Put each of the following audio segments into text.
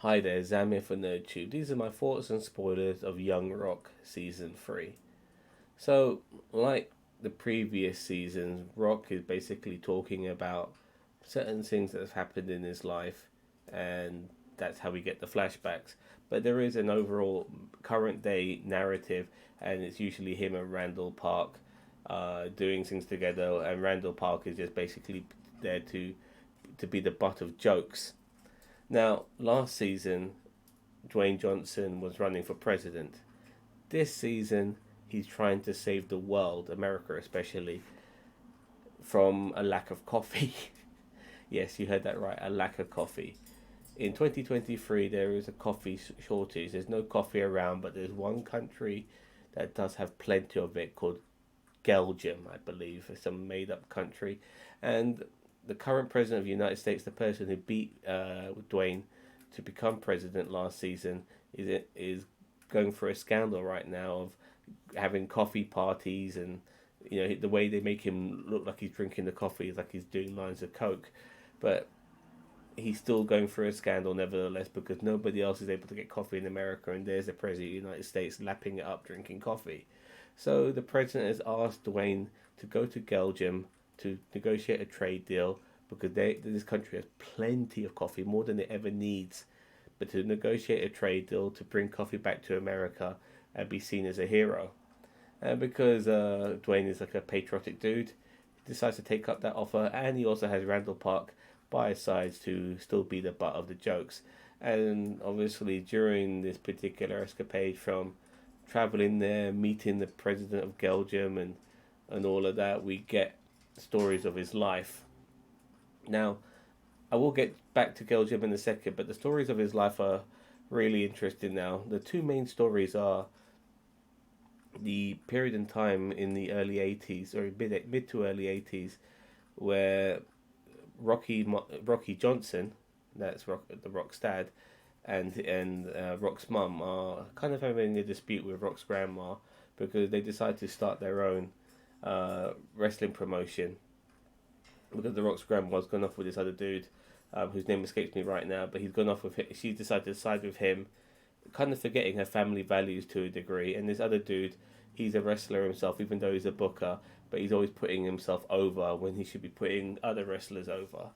Hi there, Zamir for NerdTube. These are my thoughts and spoilers of Young Rock Season 3. So, like the previous seasons, Rock is basically talking about certain things that have happened in his life, and that's how we get the flashbacks. But there is an overall current day narrative, and it's usually him and Randall Park doing things together, and Randall Park is just basically there to be the butt of jokes. Now, last season, Dwayne Johnson was running for president. This season, he's trying to save the world, America especially, from a lack of coffee. Yes, you heard that right, a lack of coffee. In 2023, there is a coffee shortage. There's no coffee around, but there's one country that does have plenty of it called Belgium, I believe. It's some made up country. And the current president of the United States, the person who beat Dwayne to become president last season, is going for a scandal right now of having coffee parties, and the way they make him look like he's drinking the coffee is like he's doing lines of coke, but he's still going through a scandal nevertheless because nobody else is able to get coffee in America, and there's the president of the United States lapping it up drinking coffee. So the president has asked Dwayne to go to Belgium to negotiate a trade deal because this country has plenty of coffee, more than it ever needs, but to negotiate a trade deal to bring coffee back to America and be seen as a hero. And because Dwayne is like a patriotic dude, he decides to take up that offer, and he also has Randall Park by his side to still be the butt of the jokes. And obviously, during this particular escapade from traveling there, meeting the president of Belgium, and all of that, we get stories of his life. Now, I will get back to Belgium in a second, but the stories of his life are really interesting now. The two main stories are the period in time in the early 80s, or mid to early 80s, where Rocky Johnson, that's the Rock's dad, and Rock's mum are kind of having a dispute with Rock's grandma because they decide to start their own wrestling promotion because the Rock's grandma's gone off with this other dude whose name escapes me right now, but he's gone off with him. She decided to side with him, kind of forgetting her family values to a degree. And this other dude, he's a wrestler himself, even though he's a booker, but he's always putting himself over when he should be putting other wrestlers over.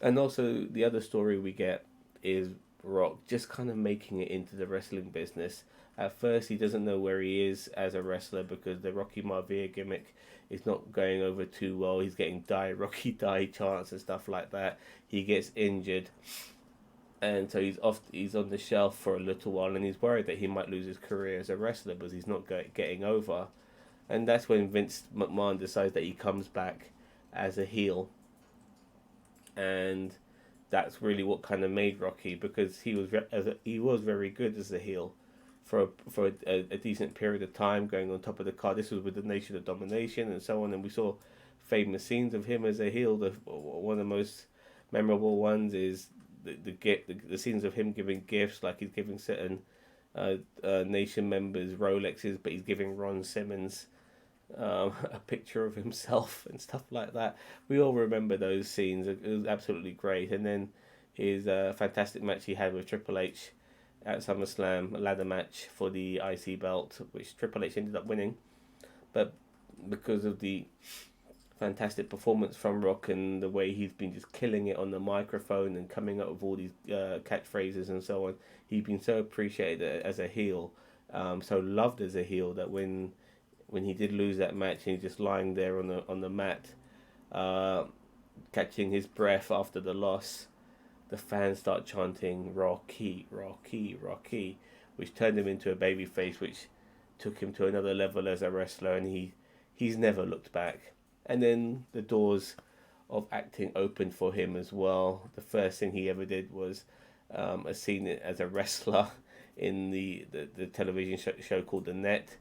And also, the other story we get is Rock just kind of making it into the wrestling business. At first, he doesn't know where he is as a wrestler because the Rocky Maivia gimmick is not going over too well. He's getting Rocky die chants and stuff like that. He gets injured, and so he's off. He's on the shelf for a little while, and he's worried that he might lose his career as a wrestler because he's not getting over. And that's when Vince McMahon decides that he comes back as a heel, and that's really what kind of made Rocky because he was very good as a heel for a decent period of time going on top of the card. This was with the Nation of Domination and so on, and we saw famous scenes of him as a heel. One of the most memorable ones is the scenes of him giving gifts, like he's giving certain Nation members Rolexes, but he's giving Ron Simmons a picture of himself and stuff like that. We all remember those scenes. It was absolutely great. And then his fantastic match he had with Triple H at SummerSlam, a ladder match for the IC belt, which Triple H ended up winning. But because of the fantastic performance from Rock and the way he's been just killing it on the microphone and coming up with all these catchphrases and so on, he's been so appreciated as a heel, so loved as a heel that when he did lose that match and he's just lying there on the mat, uh, catching his breath after the loss, the fans start chanting Rocky, Rocky, Rocky, which turned him into a babyface, which took him to another level as a wrestler, and he's never looked back. And then the doors of acting opened for him as well. The first thing he ever did was a scene as a wrestler in the television show called The Net.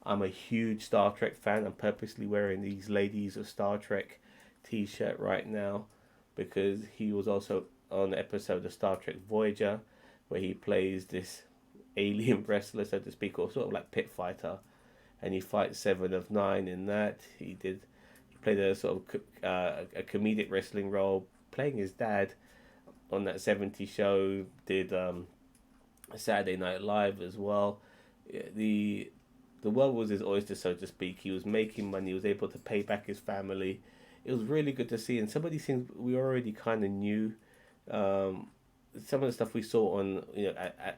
I'm a huge Star Trek fan. I'm purposely wearing these Ladies of Star Trek t-shirt right now because he was also on an episode of Star Trek Voyager where he plays this alien wrestler, so to speak, or sort of like pit fighter, and he fights Seven of Nine in that. He played a sort of a comedic wrestling role, playing his dad on that 70s show, did Saturday Night Live as well. The the world was his oyster, so to speak. He was making money. He was able to pay back his family. It was really good to see, and some of these things we already kind of knew. Um, some of the stuff we saw on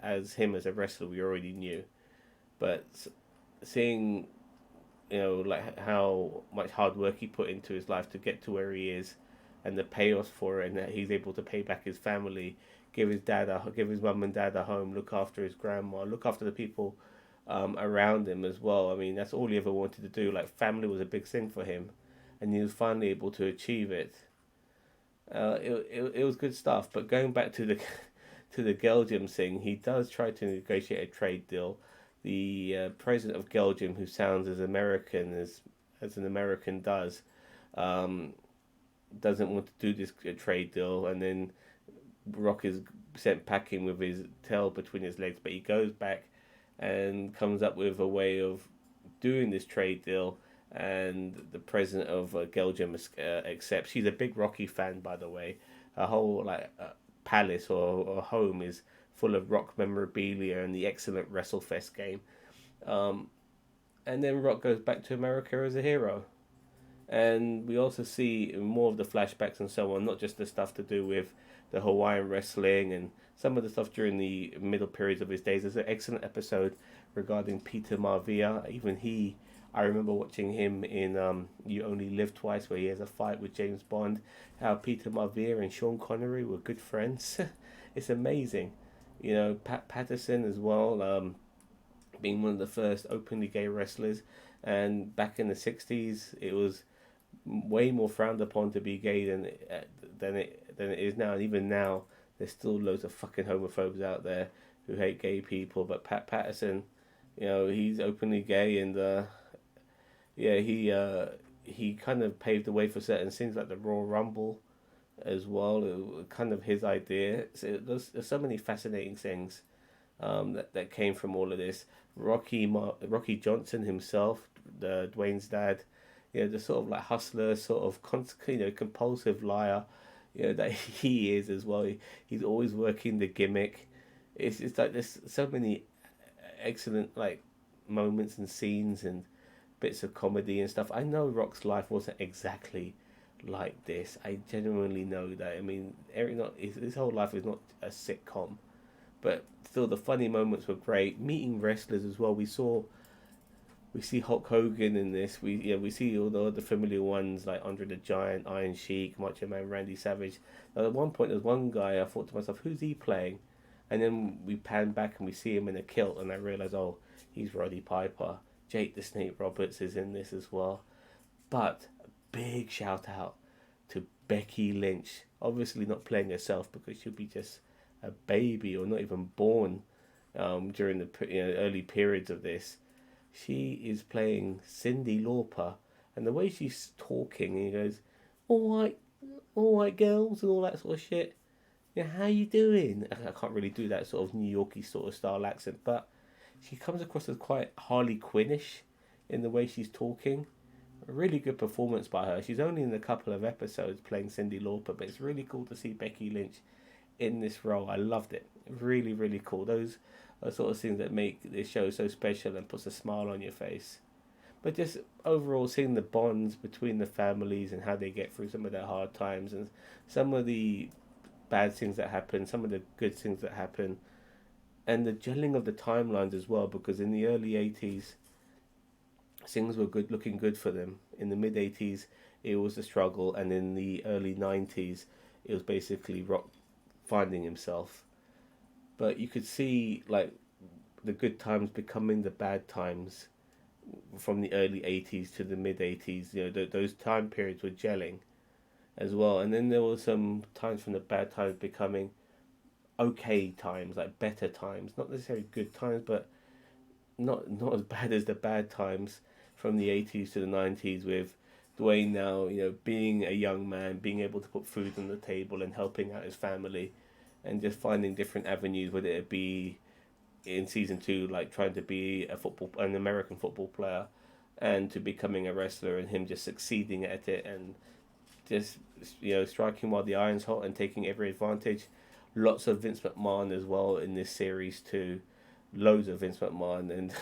as him as a wrestler, we already knew, but seeing like how much hard work he put into his life to get to where he is, and the payoffs for it, and that he's able to pay back his family, give his mum and dad a home, look after his grandma, look after the people around him as well. I mean, that's all he ever wanted to do. Like family was a big thing for him, and he was finally able to achieve it. It was good stuff. But going back to the to the Belgium thing, he does try to negotiate a trade deal. The president of Belgium, who sounds as American as an American does, um, doesn't want to do this trade deal, and then Rock is sent packing with his tail between his legs. But he goes back and comes up with a way of doing this trade deal, and the president of Belgium accepts. She's a big Rocky fan, by the way. Her whole palace or home is full of Rock memorabilia and the excellent WrestleFest game. Um, and then Rock goes back to America as a hero. And we also see more of the flashbacks and so on, not just the stuff to do with the Hawaiian wrestling and some of the stuff during the middle periods of his days. There's an excellent episode regarding Peter Maivia. Even he, I remember watching him in You Only Live Twice, where he has a fight with James Bond. How Peter Maivia and Sean Connery were good friends. It's amazing. Pat Patterson as well, being one of the first openly gay wrestlers. And back in the 60s, it was way more frowned upon to be gay than it is now. And even now, there's still loads of fucking homophobes out there who hate gay people. But Pat Patterson, he's openly gay, and yeah, he kind of paved the way for certain things like the Royal Rumble as well. It was kind of his idea. So there's so many fascinating things that came from all of this. Rocky Johnson himself, Dwayne's dad, the sort of like hustler, sort of compulsive liar, that he is as well. He's always working the gimmick. It's like there's so many excellent like moments and scenes and bits of comedy and stuff. I know Rock's life wasn't exactly like this. I genuinely know that. I mean, his whole life is not a sitcom, but still the funny moments were great. Meeting wrestlers as well. We see Hulk Hogan in this. We see all the other familiar ones like Andre the Giant, Iron Sheik, Macho Man, Randy Savage. At one point, there's one guy I thought to myself, who's he playing? And then we pan back and we see him in a kilt, and I realize, oh, he's Roddy Piper. Jake the Snake Roberts is in this as well. But a big shout out to Becky Lynch. Obviously not playing herself because she'll be just a baby or not even born during the early periods of this. She is playing Cyndi Lauper, and the way she's talking, and he goes, all right, girls, and all that sort of shit. Yeah, how you doing? I can't really do that sort of New Yorky sort of style accent, but she comes across as quite Harley Quinnish in the way she's talking. A really good performance by her. She's only in a couple of episodes playing Cyndi Lauper, but it's really cool to see Becky Lynch in this role. I loved it. Really, really cool. Those are sort of things that make this show so special and puts a smile on your face. But just overall seeing the bonds between the families and how they get through some of their hard times and some of the bad things that happen, some of the good things that happen, and the gelling of the timelines as well, because in the early 80s things were looking good for them. In the mid 80s it was a struggle, and in the early 90s it was basically Rock finding himself. But you could see like the good times becoming the bad times from the early 80s to the mid 80s. Those time periods were gelling as well, and then there were some times from the bad times becoming okay times, like better times, not necessarily good times, but not as bad as the bad times from the 80s to the 90s, with Dwayne now, being a young man, being able to put food on the table and helping out his family, and just finding different avenues, whether it be in season 2, like trying to be an American football player, and to becoming a wrestler, and him just succeeding at it, and just striking while the iron's hot and taking every advantage. lots of Vince McMahon as well in this series too, loads of Vince McMahon, and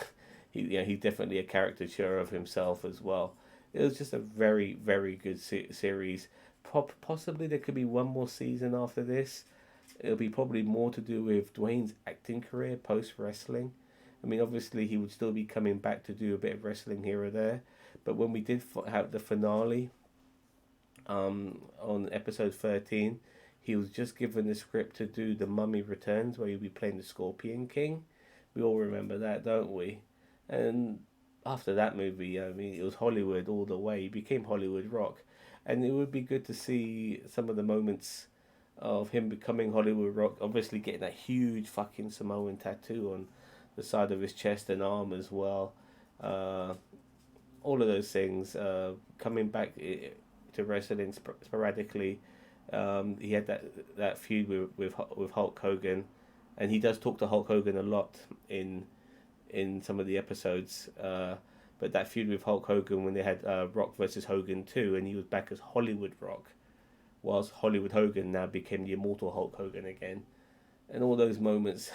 he's definitely a caricature of himself as well. It was just a very very good series. Possibly there could be one more season after this. It'll be probably more to do with Dwayne's acting career post wrestling. I mean, obviously he would still be coming back to do a bit of wrestling here or there, but when we did have the finale, on episode 13, he was just given the script to do The Mummy Returns, where he'll be playing the Scorpion King. We all remember that, don't we? And after that movie, I mean, it was Hollywood all the way. He became Hollywood Rock. And it would be good to see some of the moments of him becoming Hollywood Rock, obviously getting that huge fucking Samoan tattoo on the side of his chest and arm as well. Uh, all of those things. Coming back to wrestling sporadically. He had that feud with Hulk Hogan, and he does talk to Hulk Hogan a lot in some of the episodes. But that feud with Hulk Hogan when they had Rock versus Hogan 2, and he was back as Hollywood Rock, whilst Hollywood Hogan now became the immortal Hulk Hogan again. And all those moments,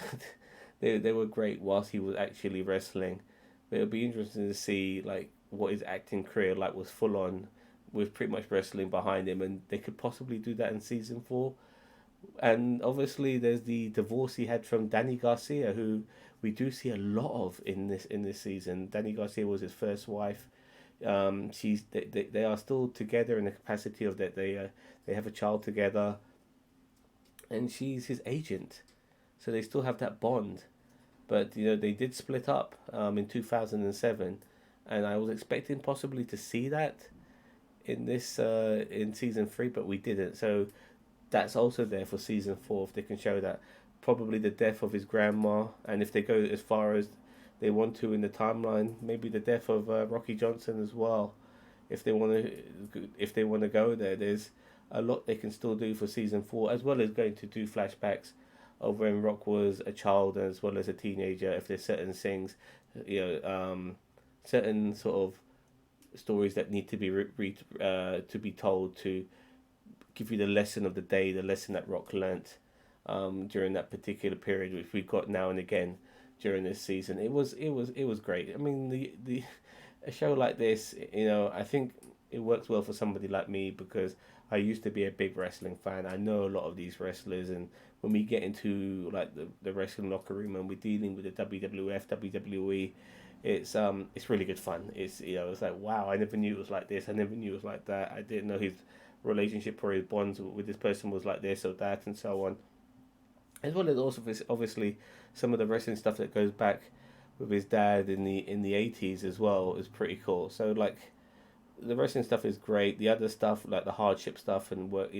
they were great whilst he was actually wrestling. But it'll be interesting to see like what his acting career like was full on, with pretty much wrestling behind him, and they could possibly do that in season 4. And obviously, there's the divorce he had from Danny Garcia, who we do see a lot of in this season. Danny Garcia was his first wife. They are still together in the capacity of that they have a child together, and she's his agent, so they still have that bond. But they did split up in 2007, and I was expecting possibly to see that in season 3, but we didn't. So that's also there for season 4 if they can show that. Probably the death of his grandma, and if they go as far as they want to in the timeline, maybe the death of Rocky Johnson as well. If they want to go there, there's a lot they can still do for season 4, as well as going to do flashbacks of when Rock was a child as well as a teenager. If there's certain things, certain sort of stories that need to be to be told to give you the lesson of the day, the lesson that Rock learnt during that particular period, which we've got now and again during this season. It was great. I mean, the a show like this, I think it works well for somebody like me because I used to be a big wrestling fan. I know a lot of these wrestlers, and when we get into like the wrestling locker room and we're dealing with the WWF, WWE, it's really good fun. It's like, wow, I never knew it was like this. I never knew it was like that. I didn't know his relationship or his bonds with this person was like this or that and so on. As well as also obviously some of the wrestling stuff that goes back with his dad in the 80s as well is pretty cool. So like the wrestling stuff is great. The other stuff like the hardship stuff and work,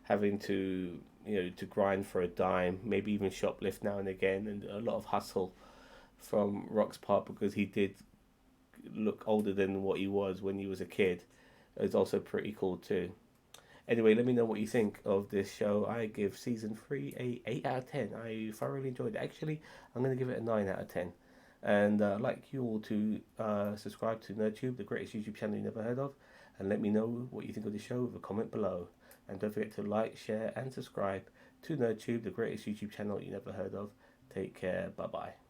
having to to grind for a dime, maybe even shoplift now and again, and a lot of hustle from Rock's part because he did look older than what he was when he was a kid. Is also pretty cool too. Anyway, let me know what you think of this show. I give season 3 a 8 out of 10. I thoroughly enjoyed it. Actually, I'm going to give it a 9 out of 10. And I'd like you all to subscribe to NerdTube, the greatest YouTube channel you never heard of, and let me know what you think of the show with a comment below. And don't forget to like, share, and subscribe to NerdTube, the greatest YouTube channel you never heard of. Take care. Bye bye.